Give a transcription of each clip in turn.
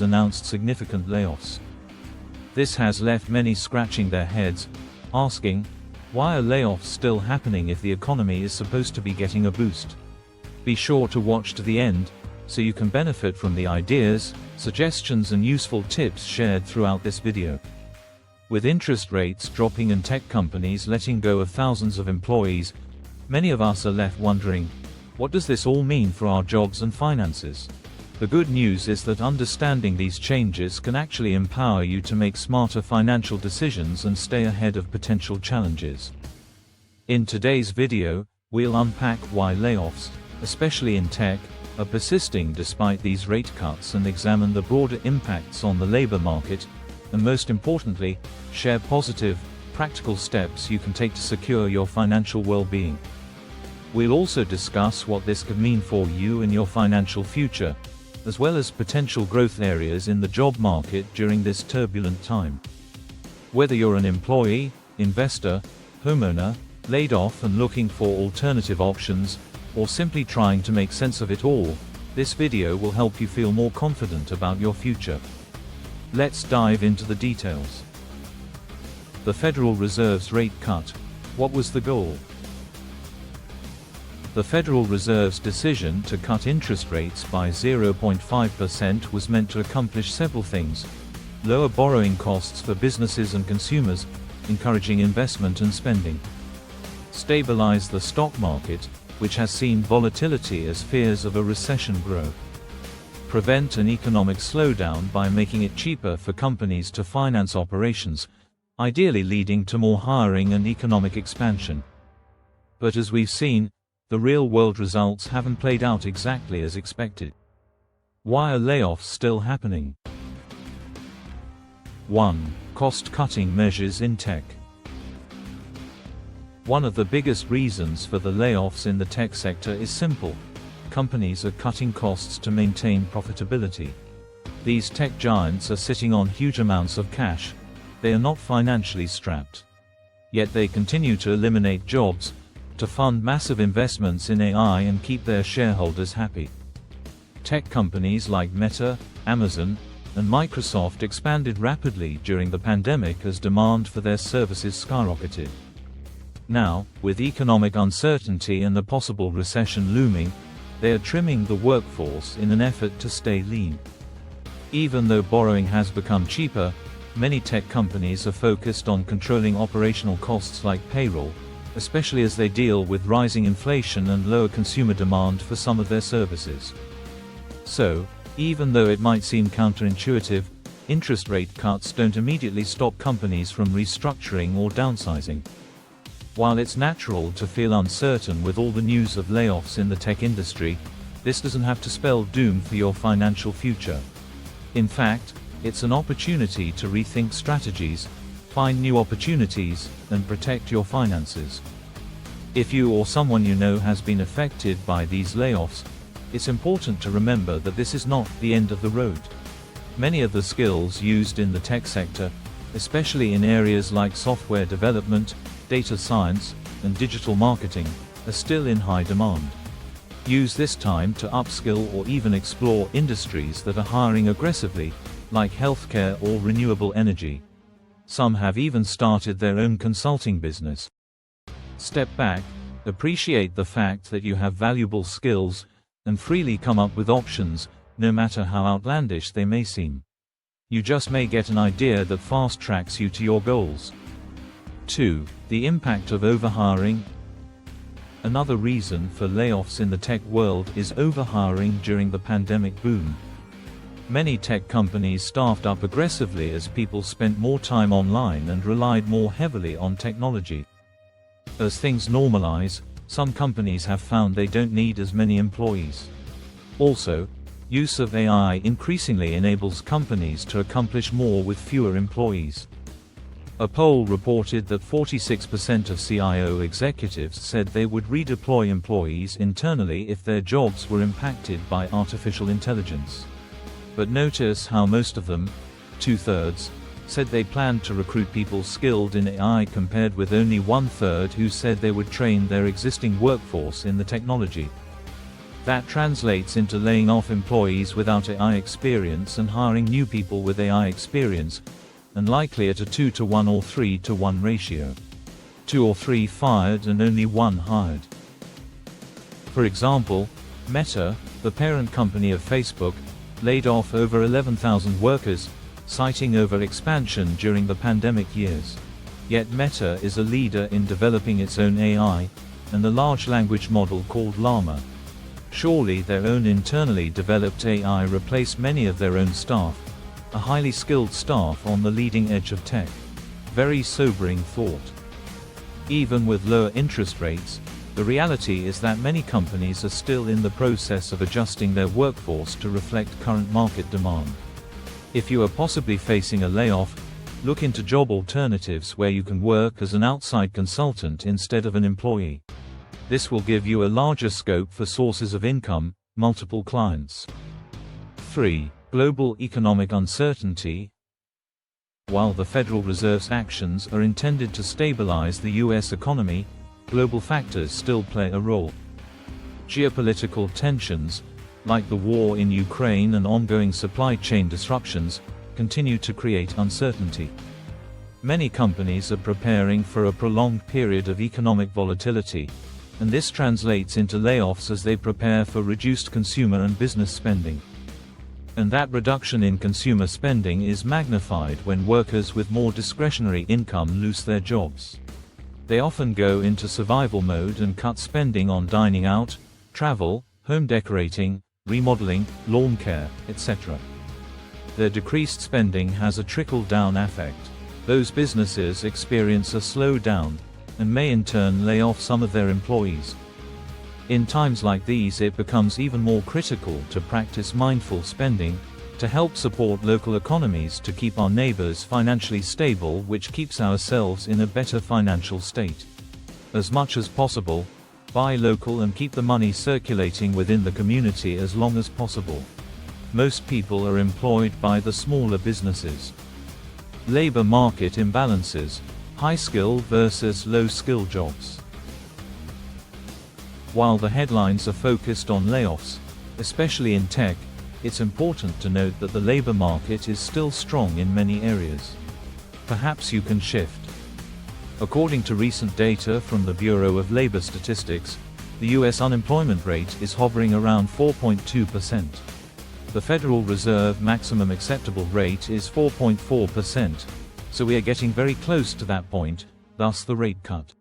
announced significant layoffs. This has left many scratching their heads, asking, why are layoffs still happening if the economy is supposed to be getting a boost? Be sure to watch to the end, so you can benefit from the ideas, suggestions and useful tips shared throughout this video. With interest rates dropping and tech companies letting go of thousands of employees, many of us are left wondering, what does this all mean for our jobs and finances? The good news is that understanding these changes can actually empower you to make smarter financial decisions and stay ahead of potential challenges. In today's video, we'll unpack why layoffs, especially in tech, are persisting despite these rate cuts and examine the broader impacts on the labor market, and most importantly, share positive, practical steps you can take to secure your financial well-being. We'll also discuss what this could mean for you and your financial future, as well as potential growth areas in the job market during this turbulent time. Whether you're an employee, investor, homeowner, laid off and looking for alternative options, or simply trying to make sense of it all, this video will help you feel more confident about your future. Let's dive into the details. The Federal Reserve's rate cut. What was the goal? The Federal Reserve's decision to cut interest rates by 0.5% was meant to accomplish several things: lower borrowing costs for businesses and consumers, encouraging investment and spending; stabilize the stock market, which has seen volatility as fears of a recession grow; prevent an economic slowdown by making it cheaper for companies to finance operations, ideally leading to more hiring and economic expansion. But as we've seen, the real-world results haven't played out exactly as expected. Why are layoffs still happening? 1. Cost-cutting measures in tech. One of the biggest reasons for the layoffs in the tech sector is simple: companies are cutting costs to maintain profitability. These tech giants are sitting on huge amounts of cash. They are not financially strapped. Yet they continue to eliminate jobs, to fund massive investments in AI and keep their shareholders happy. Tech companies like Meta, Amazon, and Microsoft expanded rapidly during the pandemic as demand for their services skyrocketed. Now, with economic uncertainty and the possible recession looming, they are trimming the workforce in an effort to stay lean. Even though borrowing has become cheaper, many tech companies are focused on controlling operational costs like payroll, especially as they deal with rising inflation and lower consumer demand for some of their services. So, even though it might seem counterintuitive, interest rate cuts don't immediately stop companies from restructuring or downsizing. While it's natural to feel uncertain with all the news of layoffs in the tech industry, this doesn't have to spell doom for your financial future. In fact, it's an opportunity to rethink strategies, find new opportunities, and protect your finances. If you or someone you know has been affected by these layoffs, it's important to remember that this is not the end of the road. Many of the skills used in the tech sector, especially in areas like software development, data science, and digital marketing, are still in high demand. Use this time to upskill or even explore industries that are hiring aggressively, like healthcare or renewable energy. Some have even started their own consulting business. Step back, appreciate the fact that you have valuable skills, and freely come up with options, no matter how outlandish they may seem. You just may get an idea that fast-tracks you to your goals. 2. The impact of overhiring. Another reason for layoffs in the tech world is overhiring during the pandemic boom. Many tech companies staffed up aggressively as people spent more time online and relied more heavily on technology. As things normalize, some companies have found they don't need as many employees. Also, use of AI increasingly enables companies to accomplish more with fewer employees. A poll reported that 46% of CIO executives said they would redeploy employees internally if their jobs were impacted by artificial intelligence. But notice how most of them, 2/3, said they planned to recruit people skilled in AI, compared with only 1/3 who said they would train their existing workforce in the technology. That translates into laying off employees without AI experience and hiring new people with AI experience, and likely at a 2-to-1 or 3-to-1 ratio. 2 or 3 fired and only 1 hired. For example, Meta, the parent company of Facebook, laid off over 11,000 workers, citing over-expansion during the pandemic years. Yet Meta is a leader in developing its own AI, and a large language model called Llama. Surely their own internally developed AI replaced many of their own staff, a highly skilled staff on the leading edge of tech. Very sobering thought. Even with lower interest rates, the reality is that many companies are still in the process of adjusting their workforce to reflect current market demand. If you are possibly facing a layoff, look into job alternatives where you can work as an outside consultant instead of an employee. This will give you a larger scope for sources of income, multiple clients. 3. Global economic uncertainty. While the Federal Reserve's actions are intended to stabilize the U.S. economy, global factors still play a role. Geopolitical tensions, like the war in Ukraine and ongoing supply chain disruptions, continue to create uncertainty. Many companies are preparing for a prolonged period of economic volatility, and this translates into layoffs as they prepare for reduced consumer and business spending. And that reduction in consumer spending is magnified when workers with more discretionary income lose their jobs. They often go into survival mode and cut spending on dining out, travel, home decorating, remodeling, lawn care, etc. Their decreased spending has a trickle-down effect. Those businesses experience a slowdown, and may in turn lay off some of their employees. In times like these, it becomes even more critical to practice mindful spending, to help support local economies to keep our neighbors financially stable, which keeps ourselves in a better financial state. As much as possible, buy local and keep the money circulating within the community as long as possible. Most people are employed by the smaller businesses. Labor market imbalances. High-skill versus low-skill jobs. While the headlines are focused on layoffs, especially in tech, it's important to note that the labor market is still strong in many areas. Perhaps you can shift. According to recent data from the Bureau of Labor Statistics, the U.S. unemployment rate is hovering around 4.2%. The Federal Reserve maximum acceptable rate is 4.4%. So we are getting very close to that point, thus the rate cut.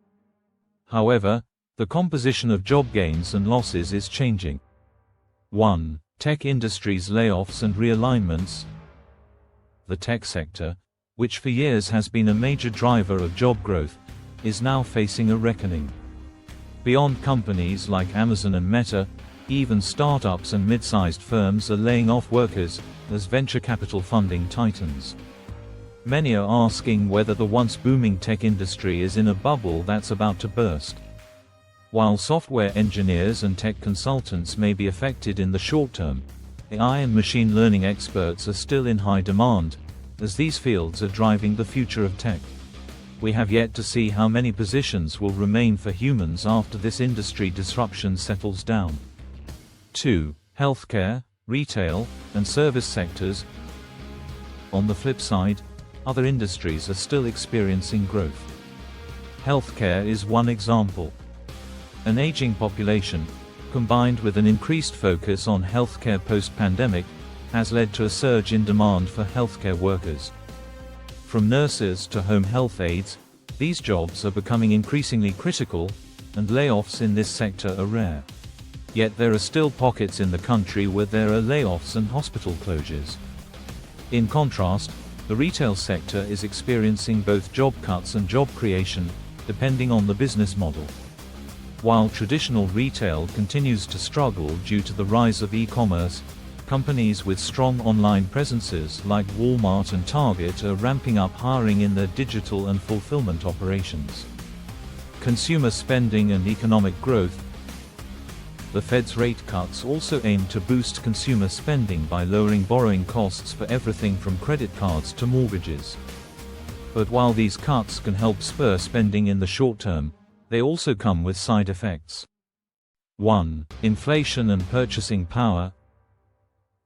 However, the composition of job gains and losses is changing. 1. Tech industry's layoffs and realignments. The tech sector, which for years has been a major driver of job growth, is now facing a reckoning. Beyond companies like Amazon and Meta, even startups and mid-sized firms are laying off workers, as venture capital funding tightens. Many are asking whether the once booming tech industry is in a bubble that's about to burst. While software engineers and tech consultants may be affected in the short term, AI and machine learning experts are still in high demand, as these fields are driving the future of tech. We have yet to see how many positions will remain for humans after this industry disruption settles down. 2. Healthcare, retail, and service sectors. On the flip side, other industries are still experiencing growth. Healthcare is one example. An aging population, combined with an increased focus on healthcare post-pandemic, has led to a surge in demand for healthcare workers. From nurses to home health aides, these jobs are becoming increasingly critical, and layoffs in this sector are rare. Yet there are still pockets in the country where there are layoffs and hospital closures. In contrast, the retail sector is experiencing both job cuts and job creation, depending on the business model. While traditional retail continues to struggle due to the rise of e-commerce, companies with strong online presences like Walmart and Target are ramping up hiring in their digital and fulfillment operations. Consumer spending and economic growth. The Fed's rate cuts also aim to boost consumer spending by lowering borrowing costs for everything from credit cards to mortgages. But while these cuts can help spur spending in the short term, they also come with side effects. 1. Inflation and purchasing power.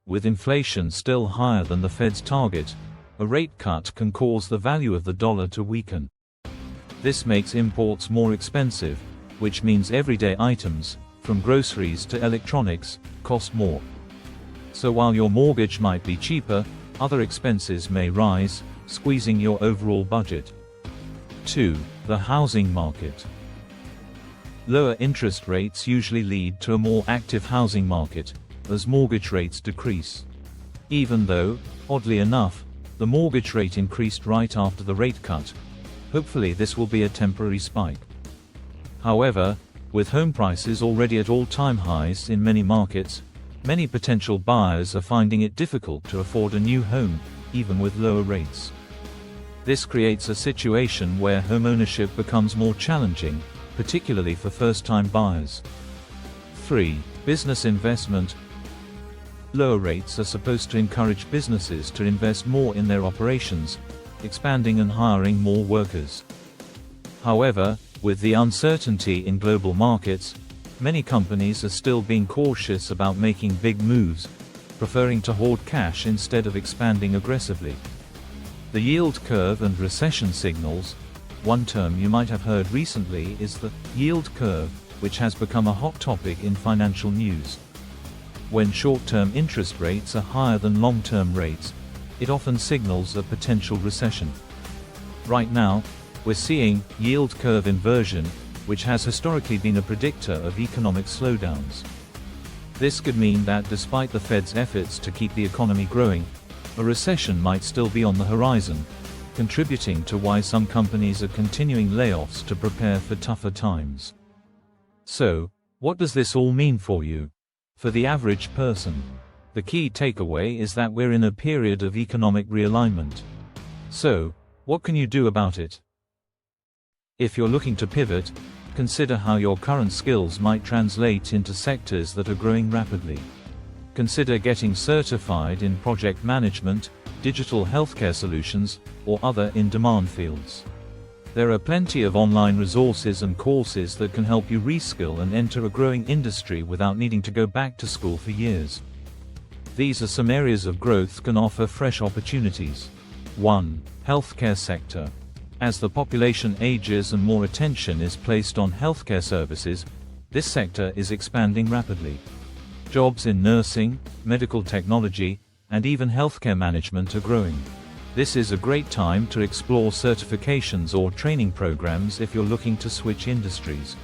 With inflation still higher than the Fed's target, a rate cut can cause the value of the dollar to weaken. This makes imports more expensive, which means everyday items, from groceries to electronics, cost more. So while your mortgage might be cheaper, other expenses may rise, squeezing your overall budget. 2. The housing market. Lower interest rates usually lead to a more active housing market, as mortgage rates decrease. Even though, oddly enough, the mortgage rate increased right after the rate cut, hopefully this will be a temporary spike. However, with home prices already at all-time highs in many markets, many potential buyers are finding it difficult to afford a new home, even with lower rates. This creates a situation where home ownership becomes more challenging, particularly for first-time buyers. 3. Business investment. Lower rates are supposed to encourage businesses to invest more in their operations, expanding and hiring more workers. However, with the uncertainty in global markets, many companies are still being cautious about making big moves, preferring to hoard cash instead of expanding aggressively. The yield curve and recession signals. One term you might have heard recently is the yield curve, which has become a hot topic in financial news. When short-term interest rates are higher than long-term rates, it often signals a potential recession. Right now, we're seeing yield curve inversion, which has historically been a predictor of economic slowdowns. This could mean that despite the Fed's efforts to keep the economy growing, a recession might still be on the horizon, contributing to why some companies are continuing layoffs to prepare for tougher times. So, what does this all mean for you? For the average person, the key takeaway is that we're in a period of economic realignment. So, what can you do about it? If you're looking to pivot, consider how your current skills might translate into sectors that are growing rapidly. Consider getting certified in project management, digital healthcare solutions, or other in-demand fields. There are plenty of online resources and courses that can help you reskill and enter a growing industry without needing to go back to school for years. These are some areas of growth can offer fresh opportunities. 1. Healthcare sector. As the population ages and more attention is placed on healthcare services, this sector is expanding rapidly. Jobs in nursing, medical technology, and even healthcare management are growing. This is a great time to explore certifications or training programs if you're looking to switch industries.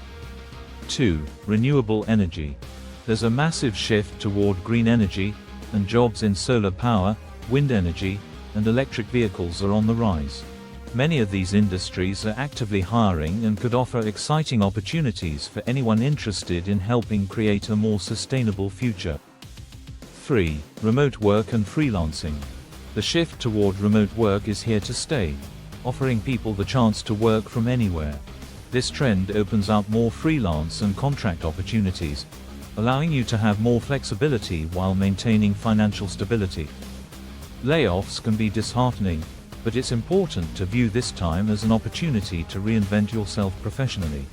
2. Renewable energy. There's a massive shift toward green energy, and jobs in solar power, wind energy, and electric vehicles are on the rise. Many of these industries are actively hiring and could offer exciting opportunities for anyone interested in helping create a more sustainable future. 3. Remote work and freelancing. The shift toward remote work is here to stay, offering people the chance to work from anywhere. This trend opens up more freelance and contract opportunities, allowing you to have more flexibility while maintaining financial stability. Layoffs can be disheartening, but it's important to view this time as an opportunity to reinvent yourself professionally.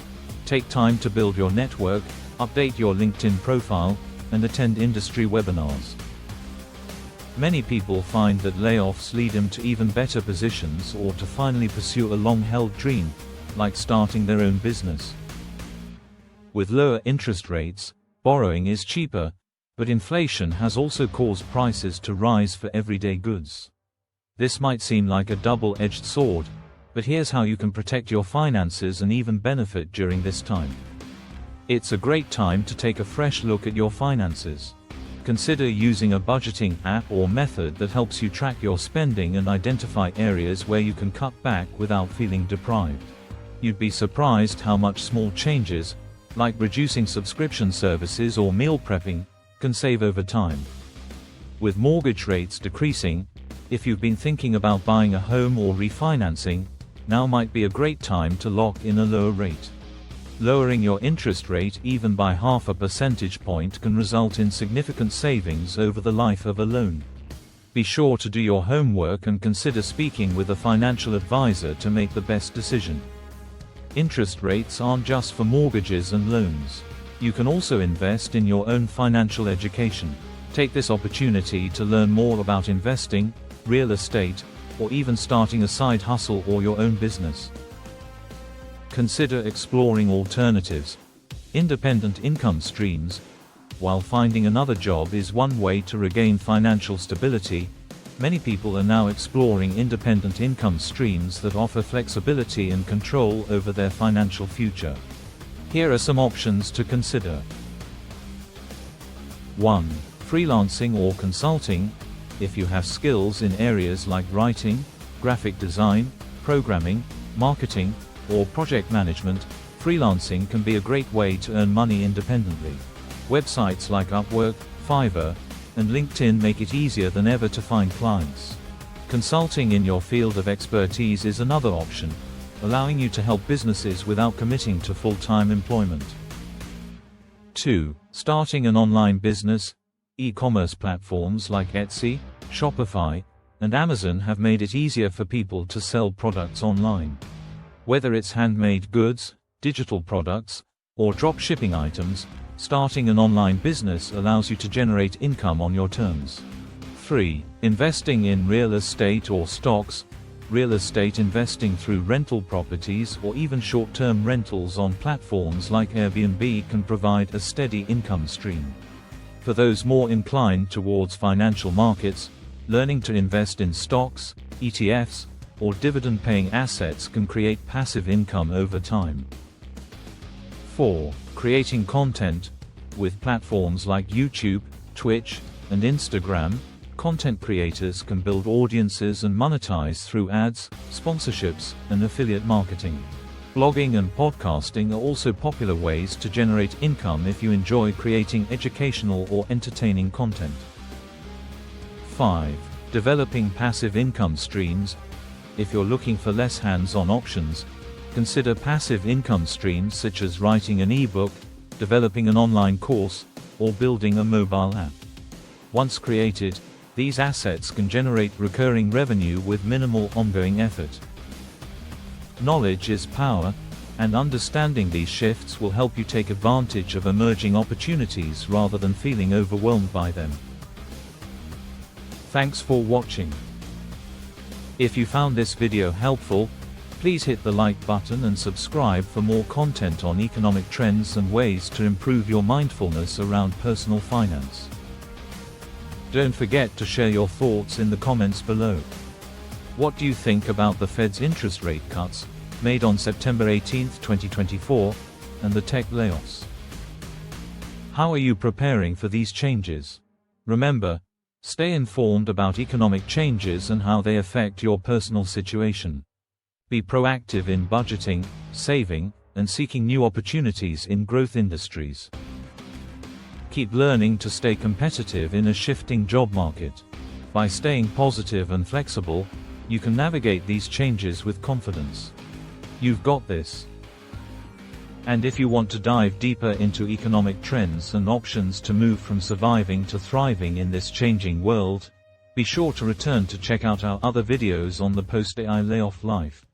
Take time to build your network, update your LinkedIn profile, and attend industry webinars. Many people find that layoffs lead them to even better positions or to finally pursue a long-held dream, like starting their own business. With lower interest rates, borrowing is cheaper, but inflation has also caused prices to rise for everyday goods. This might seem like a double-edged sword, but here's how you can protect your finances and even benefit during this time. It's a great time to take a fresh look at your finances. Consider using a budgeting app or method that helps you track your spending and identify areas where you can cut back without feeling deprived. You'd be surprised how much small changes, like reducing subscription services or meal prepping, can save over time. With mortgage rates decreasing, if you've been thinking about buying a home or refinancing, now might be a great time to lock in a lower rate. Lowering your interest rate even by 0.5 percentage point can result in significant savings over the life of a loan. Be sure to do your homework and consider speaking with a financial advisor to make the best decision. Interest rates aren't just for mortgages and loans. You can also invest in your own financial education. Take this opportunity to learn more about investing, real estate, or even starting a side hustle or your own business. Consider exploring alternatives. Independent income streams. While finding another job is one way to regain financial stability, many people are now exploring independent income streams that offer flexibility and control over their financial future. Here are some options to consider. 1. Freelancing or consulting. If you have skills in areas like writing, graphic design, programming, marketing, or project management, freelancing can be a great way to earn money independently. Websites like Upwork, Fiverr, and LinkedIn make it easier than ever to find clients. Consulting in your field of expertise is another option, allowing you to help businesses without committing to full-time employment. 2. Starting an online business. E-commerce platforms like Etsy, Shopify, and Amazon have made it easier for people to sell products online. Whether it's handmade goods, digital products, or drop shipping items, starting an online business allows you to generate income on your terms. 3. Investing in real estate or stocks. Real estate investing through rental properties or even short-term rentals on platforms like Airbnb can provide a steady income stream. For those more inclined towards financial markets, learning to invest in stocks, ETFs, or dividend-paying assets can create passive income over time. 4. Creating content. With platforms like YouTube, Twitch, and Instagram, content creators can build audiences and monetize through ads, sponsorships, and affiliate marketing. Blogging and podcasting are also popular ways to generate income if you enjoy creating educational or entertaining content. 5. Developing passive income streams. If you're looking for less hands-on options, consider passive income streams such as writing an ebook, developing an online course, or building a mobile app. Once created, these assets can generate recurring revenue with minimal ongoing effort. Knowledge is power, and understanding these shifts will help you take advantage of emerging opportunities rather than feeling overwhelmed by them. Thanks for watching. If you found this video helpful, please hit the like button and subscribe for more content on economic trends and ways to improve your mindfulness around personal finance. Don't forget to share your thoughts in the comments below. What do you think about the Fed's interest rate cuts, made on September 18, 2024, and the tech layoffs? How are you preparing for these changes? Remember, stay informed about economic changes and how they affect your personal situation. Be proactive in budgeting, saving, and seeking new opportunities in growth industries. Keep learning to stay competitive in a shifting job market. By staying positive and flexible, you can navigate these changes with confidence. You've got this. And if you want to dive deeper into economic trends and options to move from surviving to thriving in this changing world, be sure to return to check out our other videos on the post-AI layoff life.